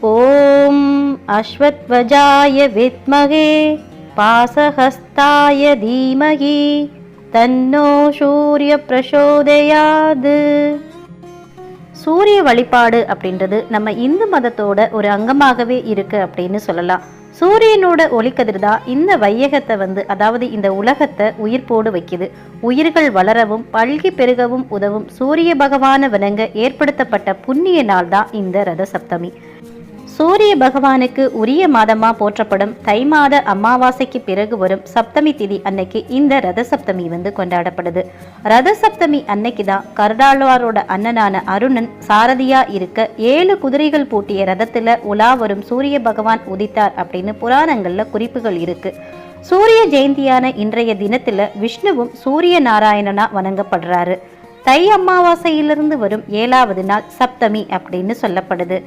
ஓம் அஸ்வத்வஜாய வித்மகே பாசஹஸ்தாய தீமகி தன்னோ சூரிய பிரசோதயாது. சூரிய வழிபாடு அப்படின்றது நம்ம இந்து மதத்தோட ஒரு அங்கமாகவே இருக்கு அப்படின்னு சொல்லலாம். சூரியனோட ஒளிக்கதிர் தான் இந்த வையகத்தை அதாவது இந்த உலகத்தை உயிர்ப்போடு வைக்குது. உயிர்கள் வளரவும் பல்கி பெருகவும் உதவும் சூரிய பகவானை வணங்க ஏற்படுத்தப்பட்ட புண்ணிய நாள் தான் இந்த ரத சப்தமி. சூரிய பகவானுக்கு உரிய மாதமா போற்றப்படும் தை மாத அமாவாசைக்கு பிறகு வரும் சப்தமி திதி அன்னைக்கு இந்த ரத சப்தமி கொண்டாடப்படுது. ரத சப்தமி அன்னைக்கு தான் கருடாழ்வாரோட அண்ணனான அருணன் சாரதியா இருக்க 7 குதிரைகள் பூட்டிய ரதத்துல உலா வரும் சூரிய பகவான் உதித்தார் அப்படின்னு புராணங்கள்ல குறிப்புகள் இருக்கு. சூரிய ஜெயந்தியான இன்றைய தினத்துல விஷ்ணுவும் சூரிய நாராயணனா வணங்கப்படுறாரு. தை அமாவாசையிலிருந்து வரும் 7வது நாள் சப்தமி அப்படின்னு சொல்லப்படுது.